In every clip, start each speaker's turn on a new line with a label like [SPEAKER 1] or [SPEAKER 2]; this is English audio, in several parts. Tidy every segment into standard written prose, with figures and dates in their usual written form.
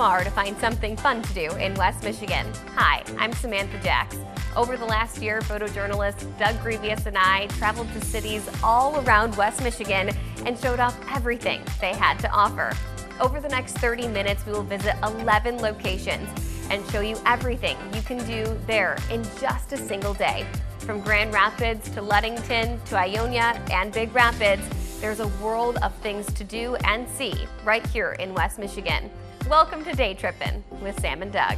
[SPEAKER 1] far to find something fun to do in West Michigan. Hi, I'm Samantha Jacks. Over the last year, photojournalist Doug Grevious and I traveled to cities all around West Michigan and showed off everything they had to offer. Over the next 30 minutes, we will visit 11 locations and show you everything you can do there in just a single day. From Grand Rapids to Ludington to Ionia and Big Rapids, there's a world of things to do and see right here in West Michigan. Welcome to Day Trippin' with Sam and Doug.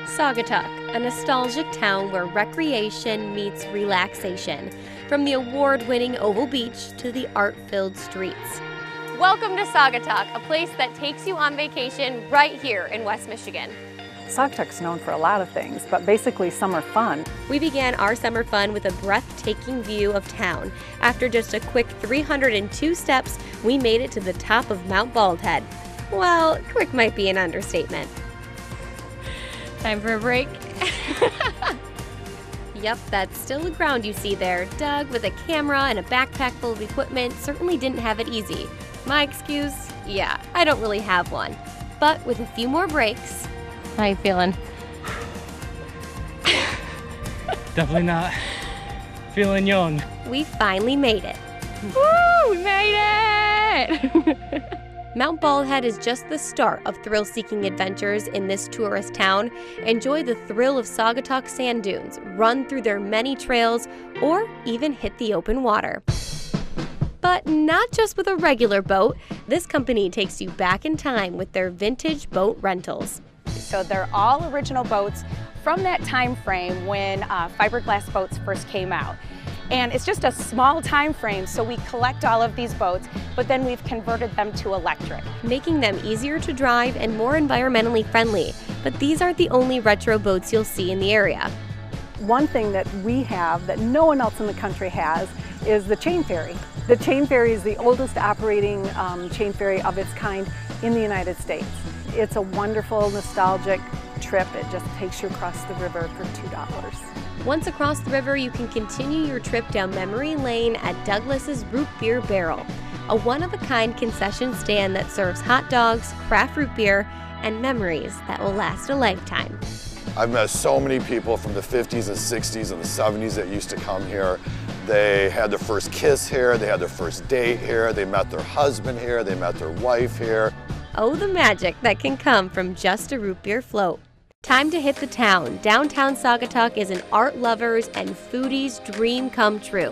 [SPEAKER 1] Saugatuck, a nostalgic town where recreation meets relaxation, from the award-winning Oval Beach to the art-filled streets. Welcome to Saugatuck, a place that takes you on vacation right here in West Michigan.
[SPEAKER 2] Saugatuck's known for a lot of things, but basically summer fun.
[SPEAKER 1] We began our summer fun with a breathtaking view of town. After just a quick 302 steps, we made it to the top of Mount Baldhead. Well, quick might be an understatement. Time for a break. Yep, that's still the ground you see there. Doug, with a camera and a backpack full of equipment, certainly didn't have it easy. My excuse? Yeah, I don't really have one. But with a few more breaks... How you feeling?
[SPEAKER 3] Definitely not feeling young.
[SPEAKER 1] We finally made it. Woo! We made it! Mount Baldhead is just the start of thrill-seeking adventures in this tourist town. Enjoy the thrill of Saugatuck sand dunes, run through their many trails, or even hit the open water. But not just with a regular boat. This company takes you back in time with their vintage boat rentals.
[SPEAKER 4] So they're all original boats from that time frame when fiberglass boats first came out. And it's just a small time frame, so we collect all of these boats, but then we've converted them to electric,
[SPEAKER 1] making them easier to drive and more environmentally friendly. But these aren't the only retro boats you'll see in the area.
[SPEAKER 2] One thing that we have that no one else in the country has is the chain ferry. The chain ferry is the oldest operating chain ferry of its kind in the United States. It's a wonderful, nostalgic trip. It just takes you across the river for $2.
[SPEAKER 1] Once across the river, you can continue your trip down memory lane at Douglas's Root Beer Barrel, a one-of-a-kind concession stand that serves hot dogs, craft root beer, and memories that will last a lifetime.
[SPEAKER 5] I've met so many people from the 50s and 60s and the 70s that used to come here. They had their first kiss here, they had their first date here, they met their husband here, they met their wife here.
[SPEAKER 1] Oh, the magic that can come from just a root beer float. Time to hit the town. Downtown Saugatuck is an art lover's and foodie's dream come true.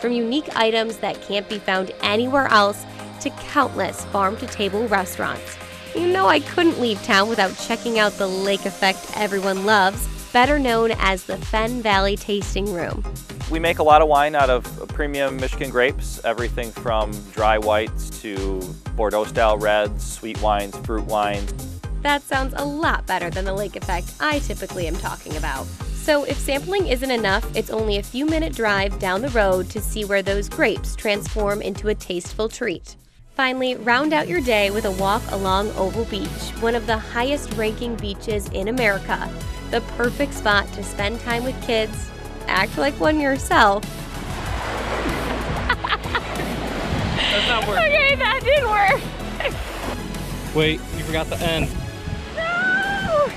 [SPEAKER 1] From unique items that can't be found anywhere else to countless farm-to-table restaurants. You know I couldn't leave town without checking out the lake effect everyone loves, better known as the Fen Valley Tasting Room.
[SPEAKER 6] We make a lot of wine out of premium Michigan grapes, everything from dry whites to Bordeaux-style reds, sweet wines, fruit wines.
[SPEAKER 1] That sounds a lot better than the lake effect I typically am talking about. So if sampling isn't enough, it's only a few-minute drive down the road to see where those grapes transform into a tasteful treat. Finally, round out your day with a walk along Oval Beach, one of the highest-ranking beaches in America. The perfect spot to spend time with kids, act like one yourself.
[SPEAKER 3] That's not working.
[SPEAKER 1] Okay, that didn't work.
[SPEAKER 3] Wait, you forgot the end.
[SPEAKER 1] No!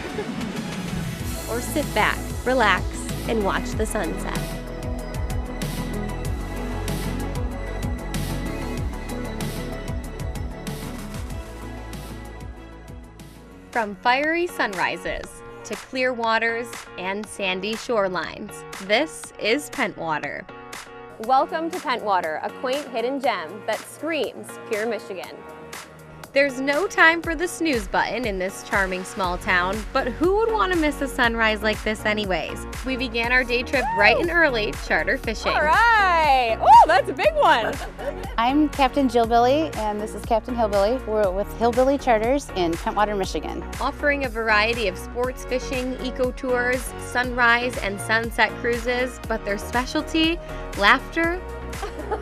[SPEAKER 1] Or sit back, relax, and watch the sunset. From fiery sunrises to clear waters and sandy shorelines, this is Pentwater. Welcome to Pentwater, a quaint hidden gem that screams pure Michigan. There's no time for the snooze button in this charming small town, but who would want to miss a sunrise like this anyways? We began our day trip bright and early, charter fishing.
[SPEAKER 4] All right. Oh, that's a big one.
[SPEAKER 7] I'm Captain Jillbilly, and this is Captain Hillbilly. We're with Hillbilly Charters in Pentwater, Michigan.
[SPEAKER 1] Offering a variety of sports fishing, eco tours, sunrise and sunset cruises, but their specialty, laughter.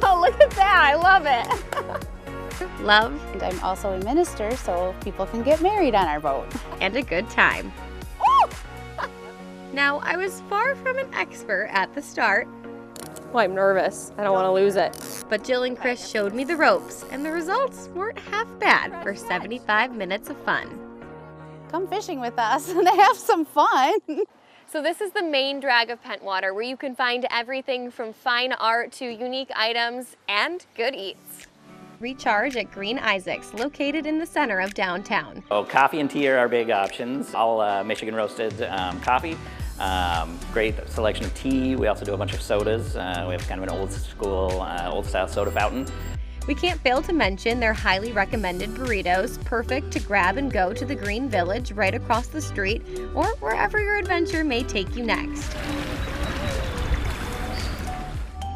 [SPEAKER 4] Oh, look at that. I love it.
[SPEAKER 1] Love.
[SPEAKER 7] And I'm also a minister, so people can get married on our boat.
[SPEAKER 1] And a good time. Now, I was far from an expert at the start.
[SPEAKER 8] Well, I'm nervous. I don't want to lose it.
[SPEAKER 1] But Jill and Chris showed me the ropes, and the results weren't half bad for 75 minutes of fun.
[SPEAKER 7] Come fishing with us and have some fun.
[SPEAKER 1] So this is the main drag of Pentwater, where you can find everything from fine art to unique items and good eats. Recharge at Green Isaac's, located in the center of downtown.
[SPEAKER 9] So coffee and tea are our big options. All Michigan roasted coffee. Great selection of tea. We also do a bunch of sodas. We have kind of an old school, old style soda fountain.
[SPEAKER 1] We can't fail to mention their highly recommended burritos, perfect to grab and go to the Green Village right across the street or wherever your adventure may take you next.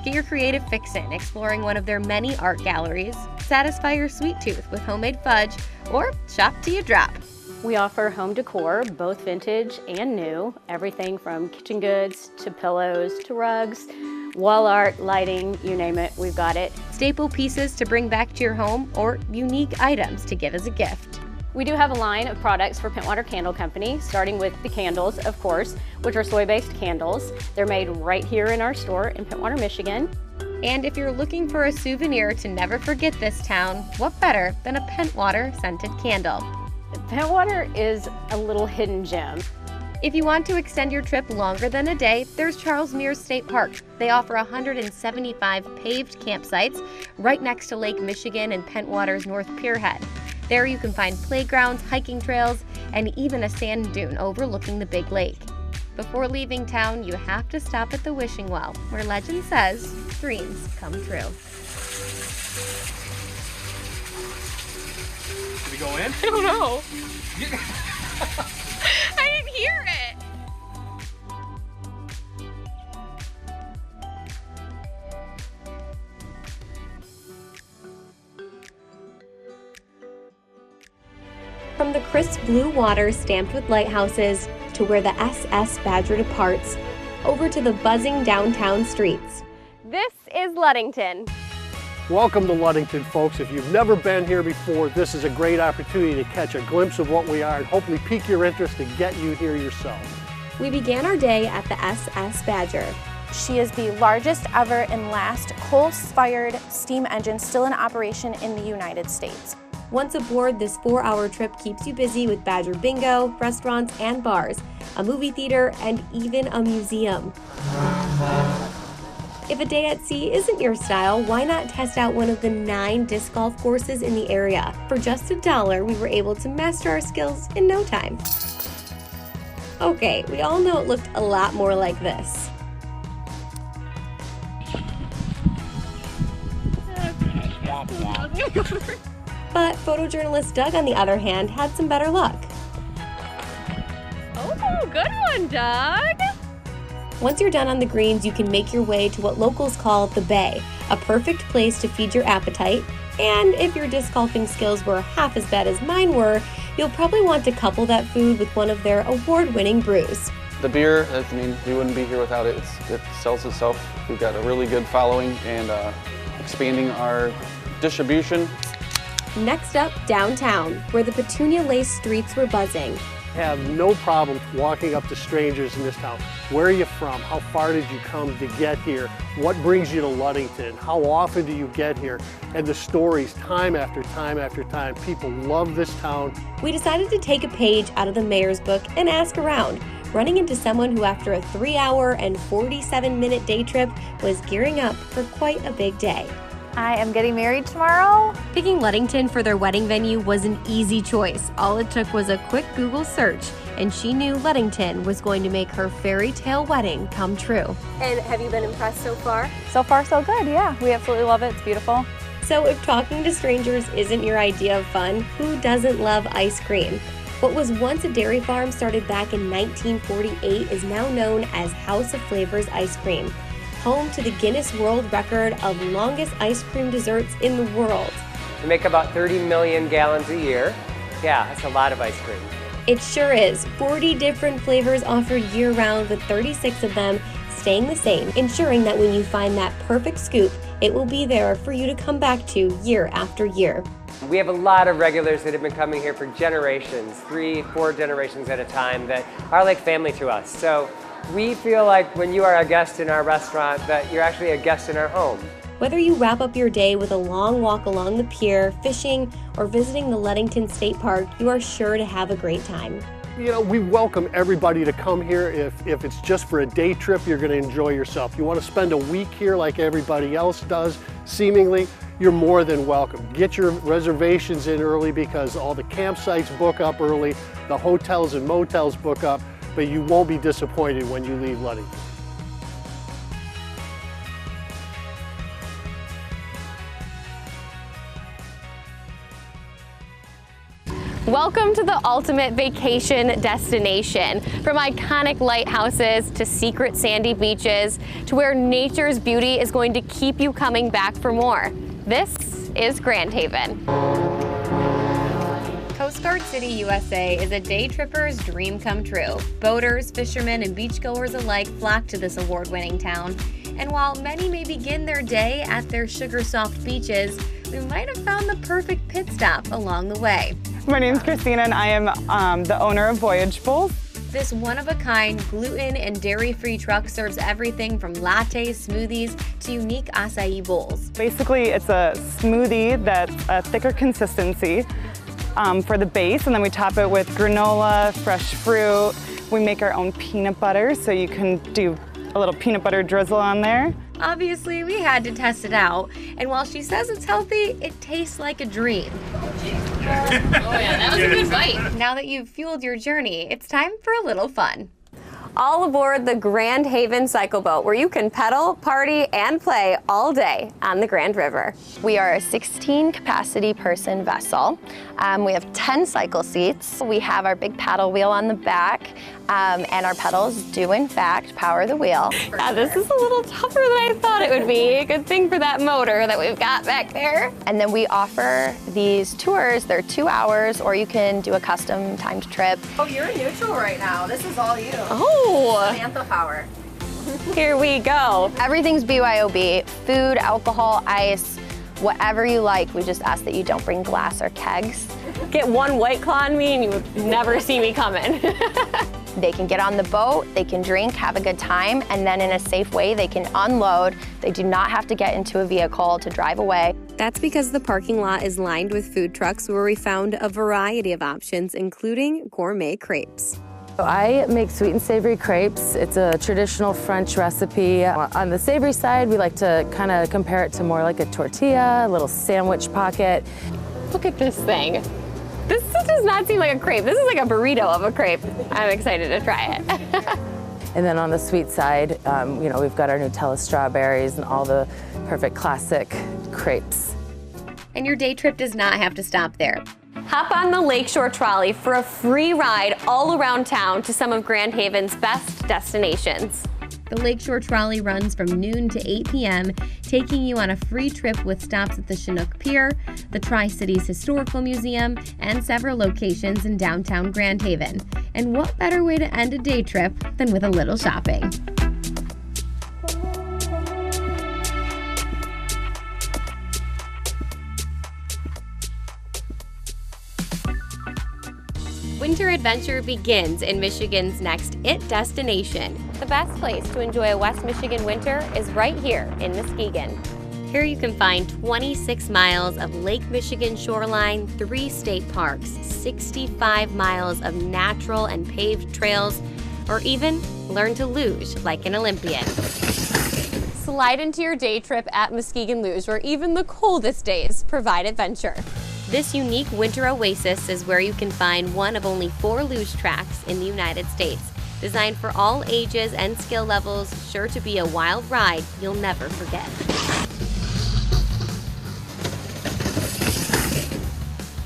[SPEAKER 1] Get your creative fix in exploring one of their many art galleries, satisfy your sweet tooth with homemade fudge, or shop till you drop.
[SPEAKER 10] We offer home decor, both vintage and new, everything from kitchen goods to pillows to rugs, wall art, lighting, you name it, we've got it.
[SPEAKER 1] Staple pieces to bring back to your home or unique items to give as a gift.
[SPEAKER 10] We do have a line of products for Pentwater Candle Company, starting with the candles, of course, which are soy-based candles. They're made right here in our store in Pentwater, Michigan.
[SPEAKER 1] And if you're looking for a souvenir to never forget this town, what better than a Pentwater scented candle?
[SPEAKER 10] Pentwater is a little hidden gem.
[SPEAKER 1] If you want to extend your trip longer than a day, there's Charles Mears State Park. They offer 175 paved campsites right next to Lake Michigan and Pentwater's North Pierhead. There you can find playgrounds, hiking trails, and even a sand dune overlooking the big lake. Before leaving town, you have to stop at the Wishing Well, where legend says dreams come true.
[SPEAKER 3] Should we go in?
[SPEAKER 8] I don't know. I didn't hear it.
[SPEAKER 1] From the crisp blue water stamped with lighthouses to where the SS Badger departs, over to the buzzing downtown streets. This is Ludington.
[SPEAKER 11] Welcome to Ludington, folks. If you've never been here before, this is a great opportunity to catch a glimpse of what we are and hopefully pique your interest and get you here yourself.
[SPEAKER 1] We began our day at the SS Badger.
[SPEAKER 12] She is the largest ever and last coal-fired steam engine still in operation in the United States.
[SPEAKER 1] Once aboard, this 4-hour trip keeps you busy with Badger bingo, restaurants and bars, a movie theater, and even a museum. If a day at sea isn't your style, why not test out one of the 9 disc golf courses in the area? For just $1, we were able to master our skills in no time. Okay, we all know it looked a lot more like this. But photojournalist Doug, on the other hand, had some better luck.
[SPEAKER 8] Oh, good one, Doug.
[SPEAKER 1] Once you're done on the greens, you can make your way to what locals call the Bay, a perfect place to feed your appetite. And if your disc golfing skills were half as bad as mine were, you'll probably want to couple that food with one of their award-winning brews.
[SPEAKER 13] The beer, I mean, we wouldn't be here without it. It sells itself. We've got a really good following and expanding our distribution.
[SPEAKER 1] Next up, downtown, where the petunia-laced streets were buzzing.
[SPEAKER 11] Have no problem walking up to strangers in this town. Where are you from? How far did you come to get here? What brings you to Ludington? How often do you get here? And the stories, time after time after time. People love this town.
[SPEAKER 1] We decided to take a page out of the mayor's book and ask around, running into someone who, after a 3-hour and 47-minute day trip, was gearing up for quite a big day.
[SPEAKER 12] I am getting married tomorrow.
[SPEAKER 1] Picking Ludington for their wedding venue was an easy choice. All it took was a quick Google search, and she knew Ludington was going to make her fairy tale wedding come true.
[SPEAKER 8] And have you been impressed so far?
[SPEAKER 12] So far, so good, yeah. We absolutely love it. It's beautiful.
[SPEAKER 1] So if talking to strangers isn't your idea of fun, who doesn't love ice cream? What was once a dairy farm started back in 1948 is now known as House of Flavors Ice Cream, home to the Guinness World Record of longest ice cream desserts in the world.
[SPEAKER 14] We make about 30 million gallons a year. Yeah, that's a lot of ice cream.
[SPEAKER 1] It sure is. 40 different flavors offered year-round, with 36 of them staying the same, ensuring that when you find that perfect scoop, it will be there for you to come back to year after year.
[SPEAKER 14] We have a lot of regulars that have been coming here for generations, 3-4 generations at a time, that are like family to us. So We feel like when you are a guest in our restaurant that you're actually a guest in our home.
[SPEAKER 1] Whether you wrap up your day with a long walk along the pier, fishing, or visiting the Ludington State Park, you are sure to have a great time.
[SPEAKER 11] You know, we welcome everybody to come here. If it's just for a day trip, you're going to enjoy yourself. You want to spend a week here like everybody else does, seemingly, you're more than welcome. Get your reservations in early because all the campsites book up early, the hotels and motels book up, but you won't be disappointed when you leave Ludington.
[SPEAKER 1] Welcome to the ultimate vacation destination. From iconic lighthouses to secret sandy beaches to where nature's beauty is going to keep you coming back for more. This is Grand Haven. Coast Guard City, USA is a day tripper's dream come true. Boaters, fishermen, and beachgoers alike flock to this award-winning town. And while many may begin their day at their sugar-soft beaches, we might have found the perfect pit stop along the way.
[SPEAKER 15] My name is Christina and I am the owner of Voyage Bowls.
[SPEAKER 1] This one-of-a-kind gluten and dairy-free truck serves everything from lattes, smoothies, to unique acai bowls.
[SPEAKER 15] Basically, it's a smoothie that's a thicker consistency for the base, and then we top it with granola, fresh fruit. We make our own peanut butter, so you can do a little peanut butter drizzle on there.
[SPEAKER 1] Obviously, we had to test it out, and while she says it's healthy, it tastes like a dream. Oh yeah, that was a good bite. Now that you've fueled your journey, it's time for a little fun. All aboard the Grand Haven Cycle Boat, where you can pedal, party, and play all day on the Grand River. We are a 16 capacity person vessel. We have 10 cycle seats. We have our big paddle wheel on the back, and our pedals do in fact power the wheel. Yeah, this is a little tougher than I thought it would be. Good thing for that motor that we've got back there. And then we offer these tours. They're 2 hours, or you can do a custom timed trip.
[SPEAKER 12] Oh, you're in neutral right now. This is all you.
[SPEAKER 1] Oh!
[SPEAKER 12] Samantha power.
[SPEAKER 1] Here we go.
[SPEAKER 7] Everything's BYOB, food, alcohol, ice, whatever you like. We just ask that you don't bring glass or kegs.
[SPEAKER 1] Get one White Claw on me and you would never see me coming.
[SPEAKER 7] They can get on the boat, they can drink, have a good time, and then in a safe way they can unload. They do not have to get into a vehicle to drive away.
[SPEAKER 1] That's because the parking lot is lined with food trucks where we found a variety of options, including gourmet crepes.
[SPEAKER 16] I make sweet and savory crepes. It's a traditional French recipe. On the savory side, we like to kind of compare it to more like a tortilla, a little sandwich pocket.
[SPEAKER 1] Look at this thing. This does not seem like a crepe. This is like a burrito of a crepe. I'm excited to try it.
[SPEAKER 16] And then on the sweet side, you know, we've got our Nutella strawberries and all the perfect classic crepes.
[SPEAKER 1] And your day trip does not have to stop there. Hop on the Lakeshore Trolley for a free ride all around town to some of Grand Haven's best destinations. The Lakeshore Trolley runs from noon to 8 p.m., taking you on a free trip with stops at the Chinook Pier, the Tri-Cities Historical Museum, and several locations in downtown Grand Haven. And what better way to end a day trip than with a little shopping? Winter adventure begins in Michigan's next IT destination. The best place to enjoy a West Michigan winter is right here in Muskegon. Here you can find 26 miles of Lake Michigan shoreline, 3 state parks, 65 miles of natural and paved trails, or even learn to luge like an Olympian. Slide into your day trip at Muskegon Luge, where even the coldest days provide adventure. This unique winter oasis is where you can find one of only 4 luge tracks in the United States. Designed for all ages and skill levels, sure to be a wild ride you'll never forget.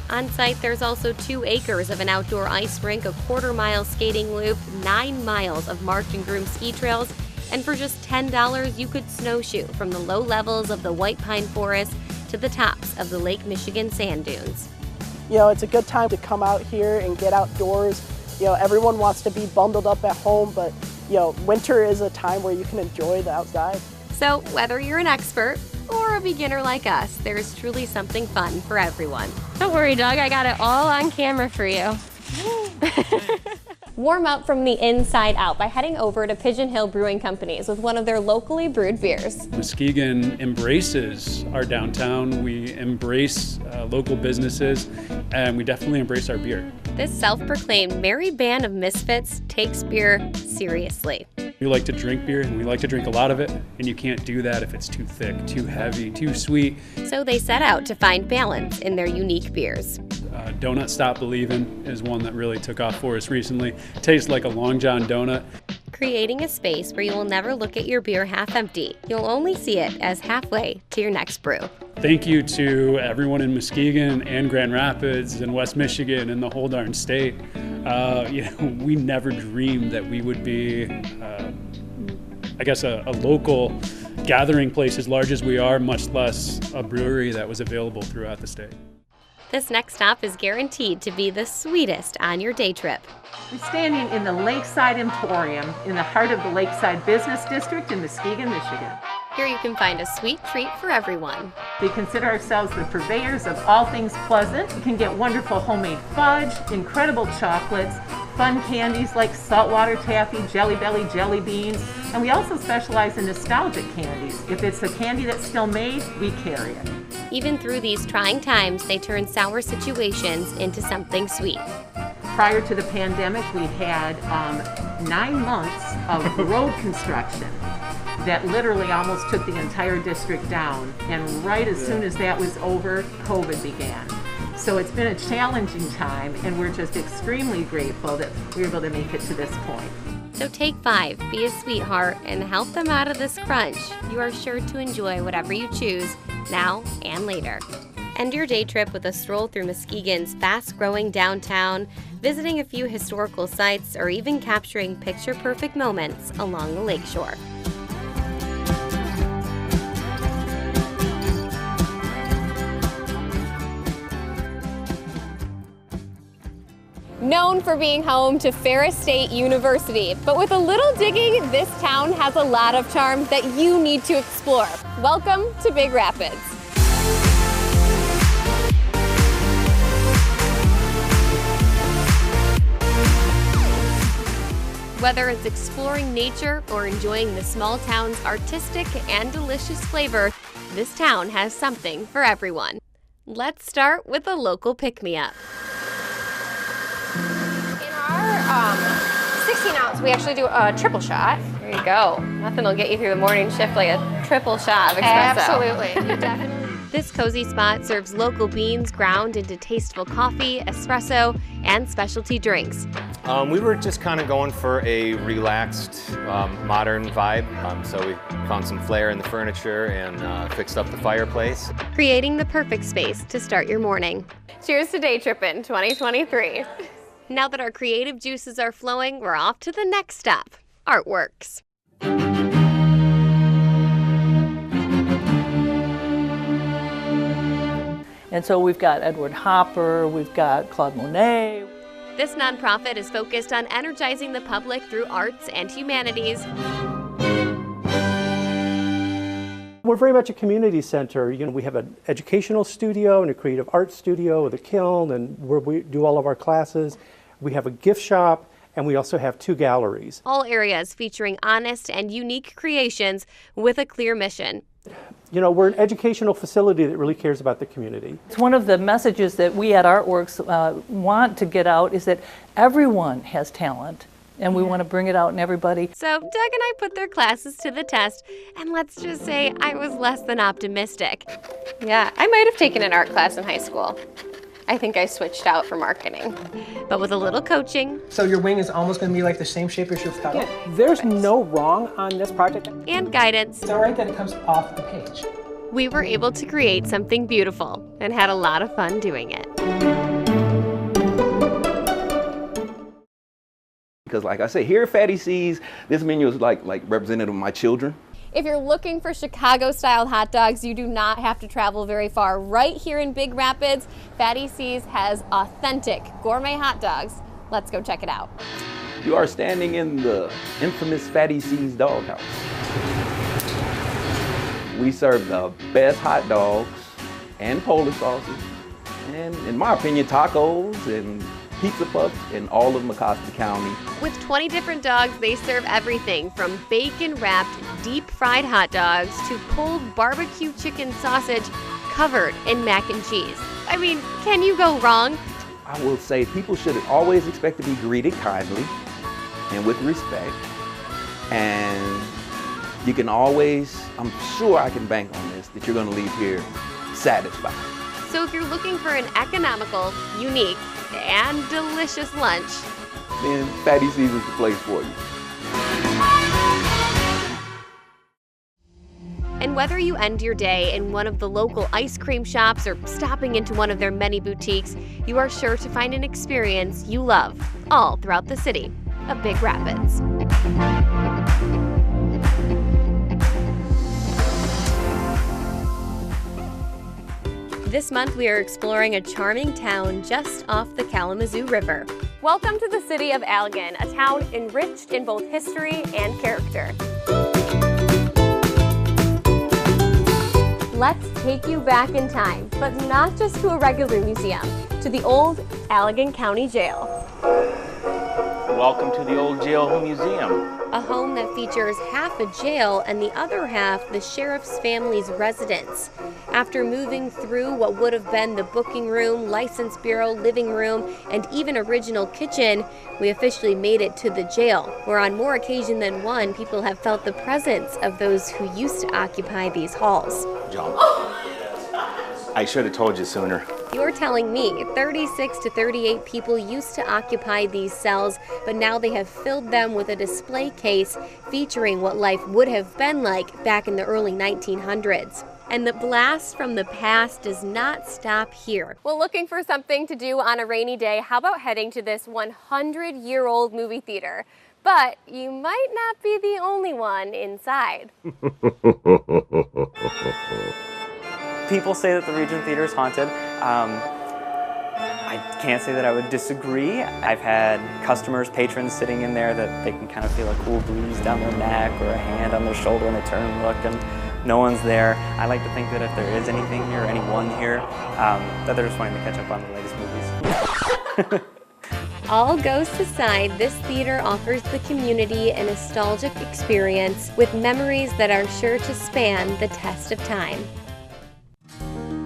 [SPEAKER 1] On site, there's also 2 acres of an outdoor ice rink, a quarter-mile skating loop, 9 miles of marked and groomed ski trails, and for just $10, you could snowshoe from the low levels of the White Pine Forest to the tops of the Lake Michigan sand dunes.
[SPEAKER 17] You know, it's a good time to come out here and get outdoors. You know, everyone wants to be bundled up at home, but you know, winter is a time where you can enjoy the outside.
[SPEAKER 1] So whether you're an expert or a beginner like us, there's truly something fun for everyone. Don't worry, Doug, I got it all on camera for you. Warm up from the inside out by heading over to Pigeon Hill Brewing Companies with one of their locally brewed beers.
[SPEAKER 18] Muskegon embraces our downtown. We embrace local businesses, and we definitely embrace our beer.
[SPEAKER 1] This self-proclaimed merry band of misfits takes beer seriously.
[SPEAKER 18] We like to drink beer, and we like to drink a lot of it, and you can't do that if it's too thick, too heavy, too sweet.
[SPEAKER 1] So they set out to find balance in their unique beers.
[SPEAKER 18] Donut Stop Believin' is one that really took off for us recently. Tastes like a Long John donut.
[SPEAKER 1] Creating a space where you will never look at your beer half empty. You'll only see it as halfway to your next brew.
[SPEAKER 18] Thank you to everyone in Muskegon and Grand Rapids and West Michigan and the whole darn state. We never dreamed that we would be, I guess, a local gathering place as large as we are, much less a brewery that was available throughout the state.
[SPEAKER 1] This next stop is guaranteed to be the sweetest on your day trip.
[SPEAKER 19] We're standing in the Lakeside Emporium in the heart of the Lakeside Business District in Muskegon, Michigan.
[SPEAKER 1] Here you can find a sweet treat for everyone.
[SPEAKER 19] We consider ourselves the purveyors of all things pleasant. You can get wonderful homemade fudge, incredible chocolates, fun candies like saltwater taffy, Jelly Belly jelly beans, and we also specialize in nostalgic candies. If it's a candy that's still made, we carry it.
[SPEAKER 1] Even through these trying times, they turn sour situations into something sweet.
[SPEAKER 19] Prior to the pandemic, we had 9 months of road construction that literally almost took the entire district down. And right as soon as that was over, COVID began. So it's been a challenging time, and we're just extremely grateful that we were able to make it to this point.
[SPEAKER 1] So take 5, be a sweetheart, and help them out of this crunch. You are sure to enjoy whatever you choose, now and later. End your day trip with a stroll through Muskegon's fast-growing downtown, visiting a few historical sites, or even capturing picture-perfect moments along the lakeshore. Known for being home to Ferris State University, but with a little digging, this town has a lot of charm that you need to explore. Welcome to Big Rapids. Whether it's exploring nature or enjoying the small town's artistic and delicious flavor, this town has something for everyone. Let's start with a local pick-me-up.
[SPEAKER 8] 16 ounce, we actually do a triple shot.
[SPEAKER 1] There you go. Nothing will get you through the morning shift like a triple shot of espresso.
[SPEAKER 8] Absolutely. Definitely.
[SPEAKER 1] This cozy spot serves local beans ground into tasteful coffee, espresso, and specialty drinks.
[SPEAKER 20] We were just kind of going for a relaxed, modern vibe. So we found some flair in the furniture and fixed up the fireplace.
[SPEAKER 1] Creating the perfect space to start your morning. Cheers to Day Trippin' 2023. Now that our creative juices are flowing, we're off to the next stop, Artworks.
[SPEAKER 21] And so we've got Edward Hopper, we've got Claude Monet.
[SPEAKER 1] This nonprofit is focused on energizing the public through arts and humanities.
[SPEAKER 22] We're very much a community center. We have an educational studio and a creative arts studio with a kiln and where we do all of our classes. We have a gift shop, and we also have 2 galleries.
[SPEAKER 1] All areas featuring honest and unique creations with a clear mission.
[SPEAKER 22] We're an educational facility that really cares about the community.
[SPEAKER 21] It's one of the messages that we at Artworks want to get out is that everyone has talent. And we want to bring it out in everybody.
[SPEAKER 1] So Doug and I put their classes to the test, and let's just say I was less than optimistic. Yeah, I might have taken an art class in high school. I think I switched out for marketing. But with a little coaching.
[SPEAKER 23] So your wing is almost going to be like the same shape as your pedal?
[SPEAKER 17] Yeah, there's no wrong on this project.
[SPEAKER 1] And guidance.
[SPEAKER 23] It's all right that it comes off the page.
[SPEAKER 1] We were able to create something beautiful and had a lot of fun doing it.
[SPEAKER 24] Because like I say, here at Fatty C's, this menu is like representative of my children.
[SPEAKER 1] If you're looking for Chicago-style hot dogs, you do not have to travel very far. Right here in Big Rapids, Fatty C's has authentic gourmet hot dogs. Let's go check it out.
[SPEAKER 24] You are standing in the infamous Fatty C's Doghouse. We serve the best hot dogs and Polish sauces, and in my opinion, tacos and pizza puffs in all of Mecosta County.
[SPEAKER 1] With 20 different dogs, they serve everything from bacon-wrapped, deep-fried hot dogs to pulled barbecue chicken sausage covered in mac and cheese. I mean, can you go wrong?
[SPEAKER 24] I will say people should always expect to be greeted kindly and with respect. And you can always, I'm sure I can bank on this, that you're going to leave here satisfied.
[SPEAKER 1] So if you're looking for an economical, unique, and delicious lunch,
[SPEAKER 24] then Fatty C's is the place for you.
[SPEAKER 1] And whether you end your day in one of the local ice cream shops or stopping into one of their many boutiques, you are sure to find an experience you love all throughout the city of Big Rapids. This month we are exploring a charming town just off the Kalamazoo River. Welcome to the city of Allegan, a town enriched in both history and character. Let's take you back in time, but not just to a regular museum, to the old Allegan County Jail.
[SPEAKER 2] Welcome to the Old Jail Museum.
[SPEAKER 1] A home that features half a jail and the other half the sheriff's family's residence. After moving through what would have been the booking room, license bureau, living room, and even original kitchen, we officially made it to the jail, where on more occasion than one, people have felt the presence of those who used to occupy these halls.
[SPEAKER 2] Jump. I should have told you sooner.
[SPEAKER 1] You're telling me 36 to 38 people used to occupy these cells, but now they have filled them with a display case featuring what life would have been like back in the early 1900s. And the blast from the past does not stop here. Well, looking for something to do on a rainy day, how about heading to this 100-year-old movie theater? But you might not be the only one inside.
[SPEAKER 4] People say that the Regent Theater is haunted. I can't say that I would disagree. I've had customers, patrons sitting in there that they can kind of feel a cool breeze down their neck or a hand on their shoulder when they turn and look, and no one's there. I like to think that if there is anything here, anyone here, that they're just wanting to catch up on the latest movies.
[SPEAKER 1] All ghosts aside, this theater offers the community a nostalgic experience with memories that are sure to span the test of time.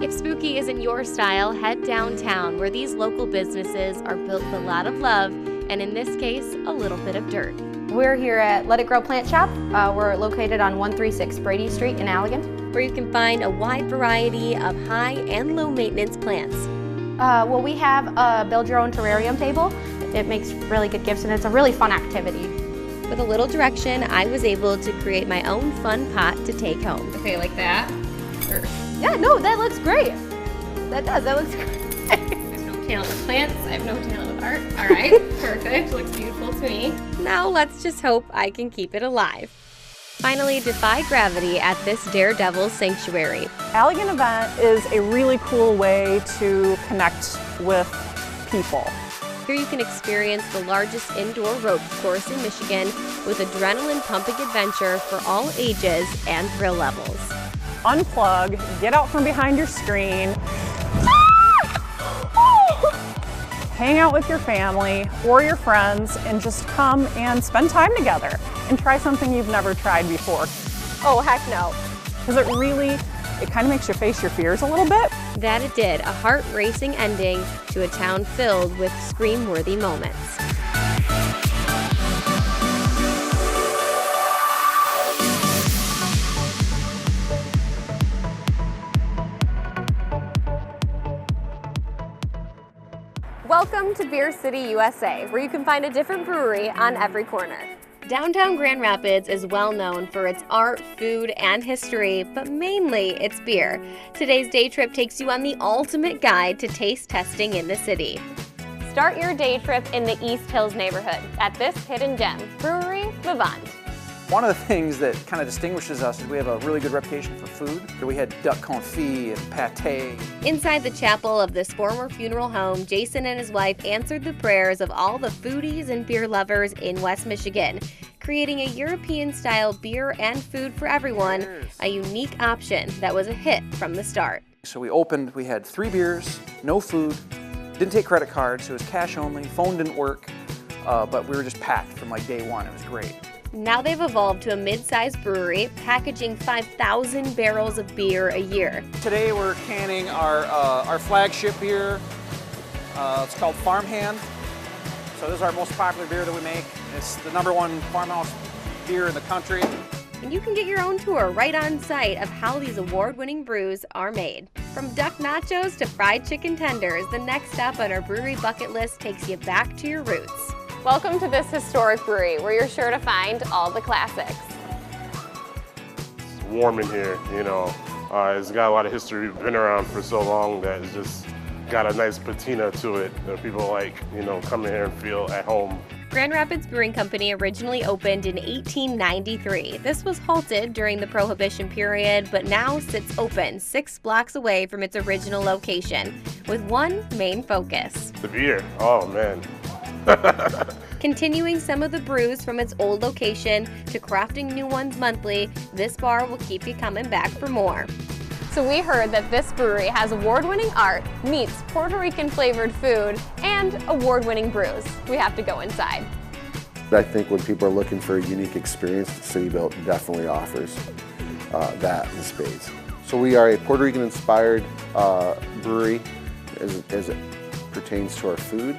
[SPEAKER 1] If spooky isn't your style, head downtown where these local businesses are built with a lot of love and in this case, a little bit of dirt.
[SPEAKER 7] We're here at Let It Grow Plant Shop. We're located on 136 Brady Street in Allegan.
[SPEAKER 1] Where you can find a wide variety of high and low maintenance plants.
[SPEAKER 7] Well, we have a build your own terrarium table. It makes really good gifts and it's a really fun activity.
[SPEAKER 1] With a little direction, I was able to create my own fun pot to take home. Okay, like that? Or...
[SPEAKER 7] Yeah, no, that looks great. That looks great.
[SPEAKER 1] I have no talent with plants, I have no talent with art. All right, perfect, looks beautiful to me. Now let's just hope I can keep it alive. Finally, defy gravity at this Daredevil Sanctuary.
[SPEAKER 5] Allegan event is a really cool way to connect with people.
[SPEAKER 1] Here you can experience the largest indoor ropes course in Michigan with adrenaline-pumping adventure for all ages and thrill levels.
[SPEAKER 5] Unplug, get out from behind your screen, hang out with your family or your friends and just come and spend time together and try something you've never tried before.
[SPEAKER 7] Oh, heck no.
[SPEAKER 5] Because it kind of makes you face your fears a little bit.
[SPEAKER 1] That it did, a heart-racing ending to a town filled with scream-worthy moments. Welcome to Beer City, USA, where you can find a different brewery on every corner. Downtown Grand Rapids is well known for its art, food, and history, but mainly its beer. Today's day trip takes you on the ultimate guide to taste testing in the city. Start your day trip in the East Hills neighborhood at this hidden gem, Brewery Vivant.
[SPEAKER 6] One of the things that kind of distinguishes us is we have a really good reputation for food. We had duck confit and pate.
[SPEAKER 1] Inside the chapel of this former funeral home, Jason and his wife answered the prayers of all the foodies and beer lovers in West Michigan, creating a European-style beer and food for everyone, a unique option that was a hit from the start.
[SPEAKER 6] So we opened, we had 3 beers, no food, Didn't take credit cards, it was cash only, phone didn't work, but we were just packed from like day one. It was great.
[SPEAKER 1] Now they've evolved to a mid-sized brewery, packaging 5,000 barrels of beer a year.
[SPEAKER 6] Today we're canning our flagship beer. It's called Farmhand. So this is our most popular beer that we make. It's the #1 farmhouse beer in the country.
[SPEAKER 1] And you can get your own tour right on site of how these award-winning brews are made. From duck nachos to fried chicken tenders, the next stop on our brewery bucket list takes you back to your roots. Welcome to this historic brewery where you're sure to find all the classics.
[SPEAKER 3] It's warm in here, you know. It's got a lot of history, been around for so long that it's just got a nice patina to it that people like, you know, come in here and feel at home.
[SPEAKER 1] Grand Rapids Brewing Company originally opened in 1893. This was halted during the Prohibition period, but now sits open 6 blocks away from its original location, with one main focus.
[SPEAKER 3] The beer, oh man.
[SPEAKER 1] Continuing some of the brews from its old location to crafting new ones monthly, this bar will keep you coming back for more. So we heard that this brewery has award-winning art, meats, Puerto Rican flavored food, and award-winning brews. We have to go inside.
[SPEAKER 9] I think when people are looking for a unique experience, City Built definitely offers that in spades. So we are a Puerto Rican inspired brewery as it pertains to our food,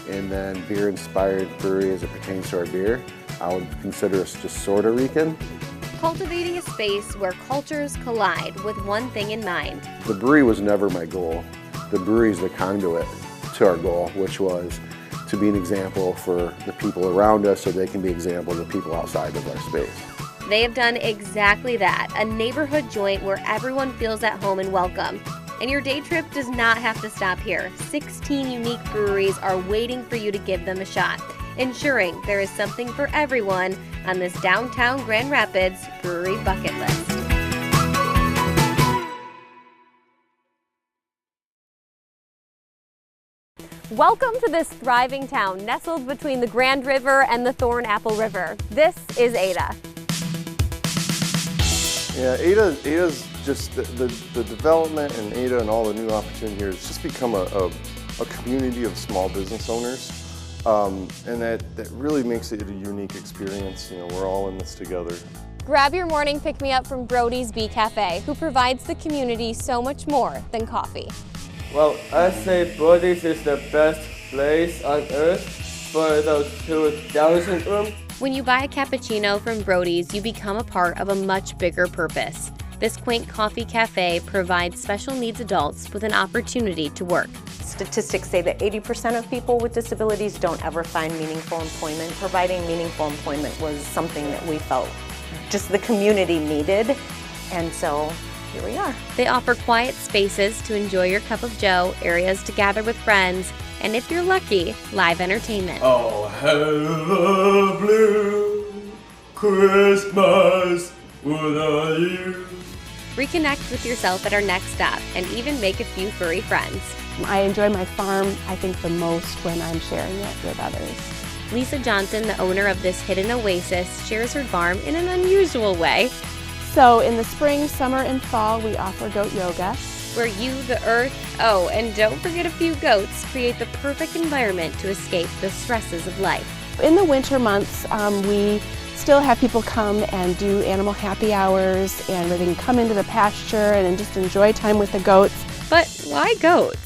[SPEAKER 9] and then beer inspired brewery as it pertains to our beer. I would consider us just sorta Rican.
[SPEAKER 1] Cultivating a space where cultures collide with one thing in mind.
[SPEAKER 9] The brewery was never my goal. The brewery is the conduit to our goal, which was to be an example for the people around us so they can be example to the people outside of our space.
[SPEAKER 1] They have done exactly that, a neighborhood joint where everyone feels at home and welcome. And your day trip does not have to stop here. 16 unique breweries are waiting for you to give them a shot, ensuring there is something for everyone on this downtown Grand Rapids brewery bucket list. Welcome to this thriving town nestled between the Grand River and the Thornapple River. This is Ada.
[SPEAKER 10] Yeah, Ada's just the development in Ada and all the new opportunity here has just become a community of small business owners. And that really makes it a unique experience. You know, we're all in this together.
[SPEAKER 1] Grab your morning pick-me-up from Brody's Bee Cafe, who provides the community so much more than coffee.
[SPEAKER 13] Well, I say Brody's is the best place on earth for those 2,000 rooms.
[SPEAKER 1] When you buy a cappuccino from Brody's, you become a part of a much bigger purpose. This quaint coffee cafe provides special needs adults with an opportunity to work.
[SPEAKER 25] Statistics say that 80% of people with disabilities don't ever find meaningful employment. Providing meaningful employment was something that we felt just the community needed, and so here we are.
[SPEAKER 1] They offer quiet spaces to enjoy your cup of joe, areas to gather with friends, and if you're lucky, live entertainment.
[SPEAKER 13] Oh, hello, blue Christmas without you.
[SPEAKER 1] Reconnect with yourself at our next stop and even make a few furry friends.
[SPEAKER 12] I enjoy my farm, I think, the most when I'm sharing it with others.
[SPEAKER 1] Lisa Johnson, the owner of this hidden oasis, shares her farm in an unusual way.
[SPEAKER 12] So in the spring, summer, and fall, we offer goat yoga.
[SPEAKER 1] Where you, the earth, oh, and don't forget a few goats, create the perfect environment to escape the stresses of life.
[SPEAKER 12] In the winter months, we still have people come and do animal happy hours, and where they can come into the pasture and just enjoy time with the goats.
[SPEAKER 1] But why goats?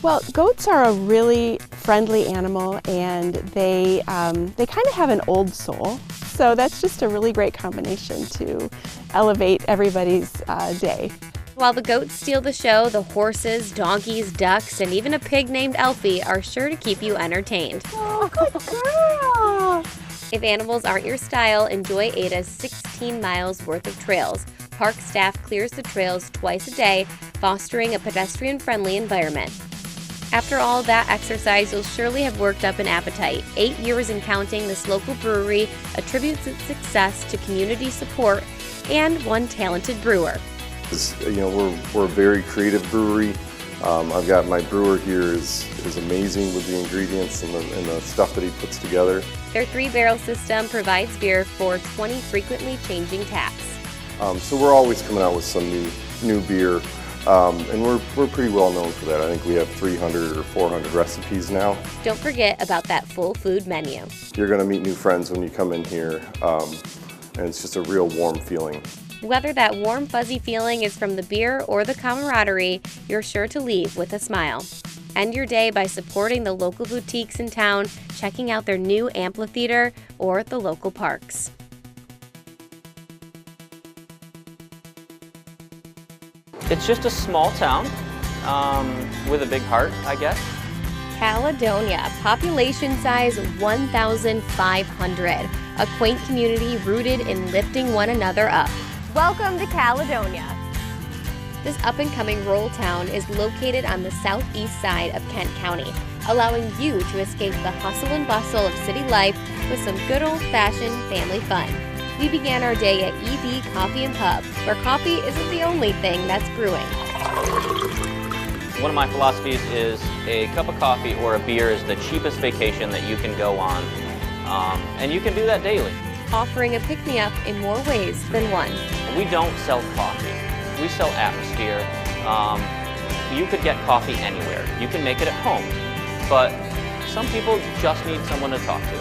[SPEAKER 12] Well, goats are a really friendly animal, and they kind of have an old soul. So that's just a really great combination to elevate everybody's day.
[SPEAKER 1] While the goats steal the show, the horses, donkeys, ducks, and even a pig named Elfie are sure to keep you entertained.
[SPEAKER 12] Oh, good girl!
[SPEAKER 1] If animals aren't your style, enjoy Ada's 16 miles worth of trails. Park staff clears the trails twice a day, fostering a pedestrian-friendly environment. After all that exercise, you'll surely have worked up an appetite. 8 years and counting, this local brewery attributes its success to community support and one talented brewer.
[SPEAKER 10] You know, we're a very creative brewery. I've got my brewer here is amazing with the ingredients and the stuff that he puts together.
[SPEAKER 1] Their 3-barrel system provides beer for 20 frequently changing taps.
[SPEAKER 10] So we're always coming out with some new beer And we're pretty well known for that. I think we have 300 or 400 recipes now.
[SPEAKER 1] Don't forget about that full food menu.
[SPEAKER 10] You're going to meet new friends when you come in here, and it's just a real warm feeling.
[SPEAKER 1] Whether that warm, fuzzy feeling is from the beer or the camaraderie, you're sure to leave with a smile. End your day by supporting the local boutiques in town, checking out their new amphitheater or the local parks.
[SPEAKER 2] It's just a small town with a big heart, I guess.
[SPEAKER 1] Caledonia, population size 1,500. A quaint community rooted in lifting one another up. Welcome to Caledonia. This up-and-coming rural town is located on the southeast side of Kent County, allowing you to escape the hustle and bustle of city life with some good old-fashioned family fun. We began our day at EB Coffee and Pub, where coffee isn't the only thing that's brewing.
[SPEAKER 2] One of my philosophies is a cup of coffee or a beer is the cheapest vacation that you can go on, and you can do that daily.
[SPEAKER 1] Offering a pick-me-up in more ways than one.
[SPEAKER 2] We don't sell coffee, we sell atmosphere. You could get coffee anywhere. You can make it at home, but some people just need someone to talk to,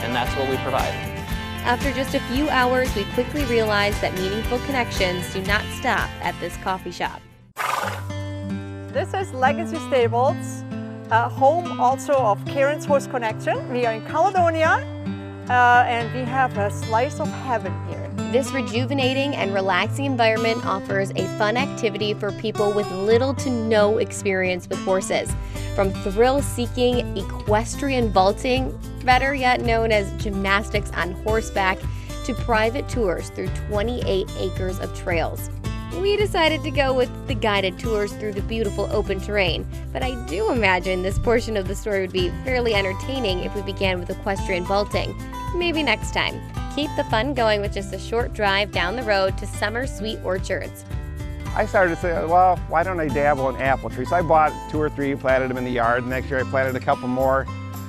[SPEAKER 2] and that's what we provide.
[SPEAKER 1] After just a few hours, we quickly realized that meaningful connections do not stop at this coffee shop.
[SPEAKER 11] This is Legacy Stables, home also of Karen's Horse Connection. We are in Caledonia, and we have a slice of heaven here.
[SPEAKER 1] This rejuvenating and relaxing environment offers a fun activity for people with little to no experience with horses. From thrill-seeking equestrian vaulting, better yet known as gymnastics on horseback, to private tours through 28 acres of trails. We decided to go with the guided tours through the beautiful open terrain, but I do imagine this portion of the story would be fairly entertaining if we began with equestrian vaulting. Maybe next time. Keep the fun going with just a short drive down the road to Summer Sweet Orchards.
[SPEAKER 14] I started to say, well, why don't I dabble in apple trees? So I bought 2 or 3, planted them in the yard. Next year I planted a couple more.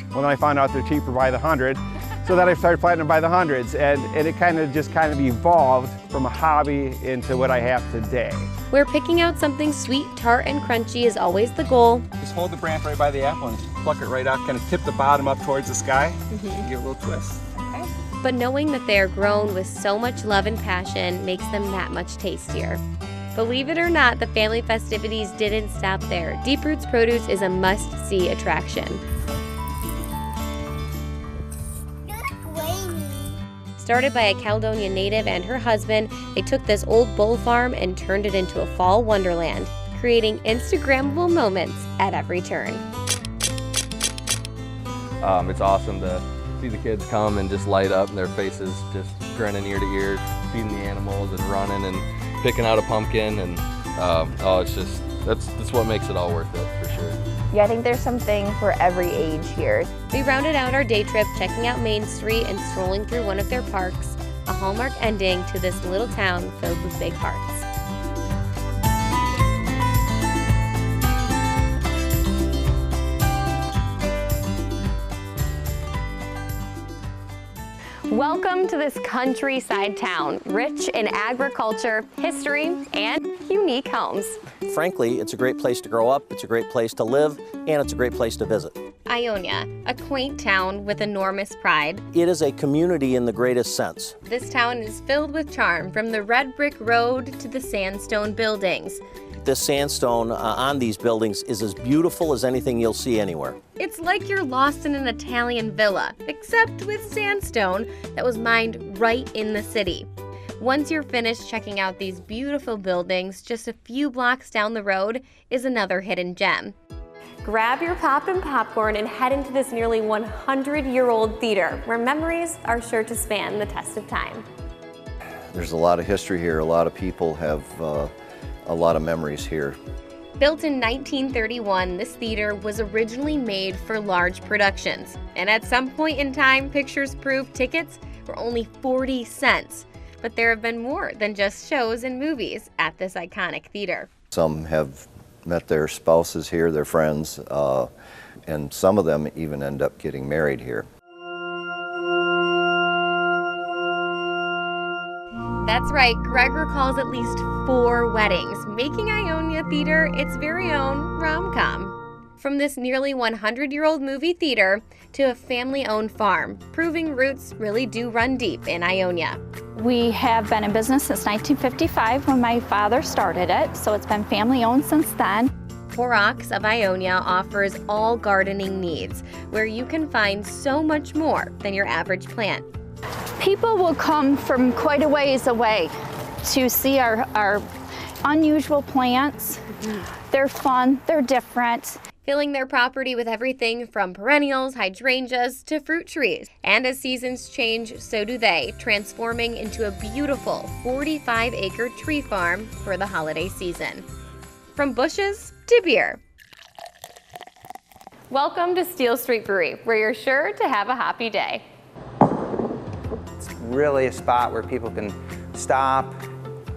[SPEAKER 14] Well, then I found out they're cheaper by the 100. So then I started planting them by the hundreds, and it kind of evolved from a hobby into what I have today.
[SPEAKER 1] Where picking out something sweet, tart, and crunchy is always the goal.
[SPEAKER 14] Just hold the branch right by the apple and pluck it right out, kind of tip the bottom up towards the sky, and give it a little twist.
[SPEAKER 1] But knowing that they are grown with so much love and passion makes them that much tastier. Believe it or not, the family festivities didn't stop there. Deep Roots Produce is a must-see attraction. Started by a Caledonia native and her husband, they took this old bull farm and turned it into a fall wonderland, creating Instagrammable moments at every turn.
[SPEAKER 15] It's awesome to see the kids come and just light up and their faces just grinning ear to ear, feeding the animals and running and picking out a pumpkin, and it's just, that's what makes it all worth it for sure.
[SPEAKER 7] Yeah, I think there's something for every age here.
[SPEAKER 1] We rounded out our day trip checking out Main Street and strolling through one of their parks, a hallmark ending to this little town filled with big hearts. Welcome to this countryside town, rich in agriculture, history, and unique homes.
[SPEAKER 16] Frankly, it's a great place to grow up, it's a great place to live, and it's a great place to visit.
[SPEAKER 1] Ionia, a quaint town with enormous pride.
[SPEAKER 16] It is a community in the greatest sense.
[SPEAKER 1] This town is filled with charm, from the red brick road to the sandstone buildings.
[SPEAKER 16] This sandstone on these buildings is as beautiful as anything you'll see anywhere.
[SPEAKER 1] It's like you're lost in an Italian villa, except with sandstone that was mined right in the city. Once you're finished checking out these beautiful buildings, just a few blocks down the road is another hidden gem. Grab your pop and popcorn and head into this nearly 100-year-old theater, where memories are sure to span the test of time.
[SPEAKER 9] There's a lot of history here. A lot of people have a lot of memories here.
[SPEAKER 1] Built in 1931, this theater was originally made for large productions. And at some point in time, pictures prove tickets were only 40 cents. But there have been more than just shows and movies at this iconic theater.
[SPEAKER 9] Some have met their spouses here, their friends, and some of them even end up getting married here.
[SPEAKER 1] That's right, Greg recalls at least 4 weddings, making Ionia Theater its very own rom-com. From this nearly 100-year-old movie theater to a family-owned farm, proving roots really do run deep in Ionia.
[SPEAKER 8] We have been in business since 1955 when my father started it, so it's been family-owned since then.
[SPEAKER 1] Horrocks of Ionia offers all gardening needs, where you can find so much more than your average plant.
[SPEAKER 8] People will come from quite a ways away to see our unusual plants. They're fun, they're different.
[SPEAKER 1] Filling their property with everything from perennials, hydrangeas, to fruit trees. And as seasons change, so do they, transforming into a beautiful 45-acre tree farm for the holiday season. From bushes to beer. Welcome to Steel Street Brewery, where you're sure to have a happy day.
[SPEAKER 18] It's really a spot where people can stop,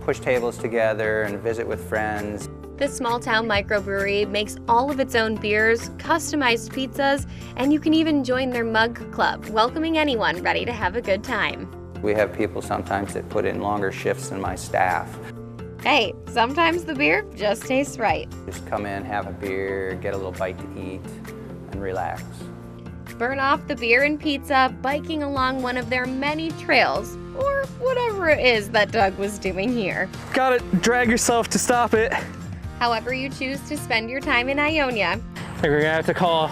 [SPEAKER 18] push tables together, and visit with friends.
[SPEAKER 1] This small-town microbrewery makes all of its own beers, customized pizzas, and you can even join their mug club, welcoming anyone ready to have a good time.
[SPEAKER 18] We have people sometimes that put in longer shifts than my staff.
[SPEAKER 1] Hey, sometimes the beer just tastes right.
[SPEAKER 18] Just come in, have a beer, get a little bite to eat, and relax.
[SPEAKER 1] Burn off the beer and pizza, biking along one of their many trails, or whatever it is that Doug was doing here.
[SPEAKER 19] Gotta drag yourself to stop it.
[SPEAKER 1] However you choose to spend your time in Ionia.
[SPEAKER 19] I think we're gonna have to call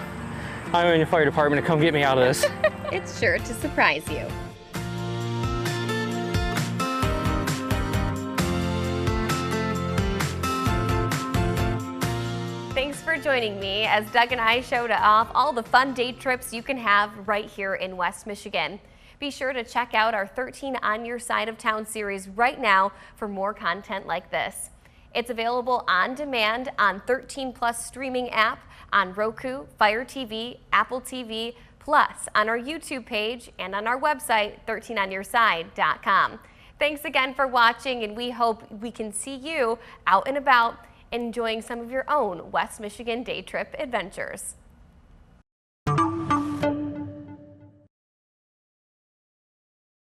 [SPEAKER 19] Ionia Fire Department to come get me out of this.
[SPEAKER 1] It's sure to surprise you. Thanks for joining me as Doug and I showed off all the fun day trips you can have right here in West Michigan. Be sure to check out our 13 On Your Side of Town series right now for more content like this. It's available on demand on 13 Plus streaming app, on Roku, Fire TV, Apple TV, plus on our YouTube page and on our website, 13onyourside.com. Thanks again for watching, and we hope we can see you out and about enjoying some of your own West Michigan day trip adventures.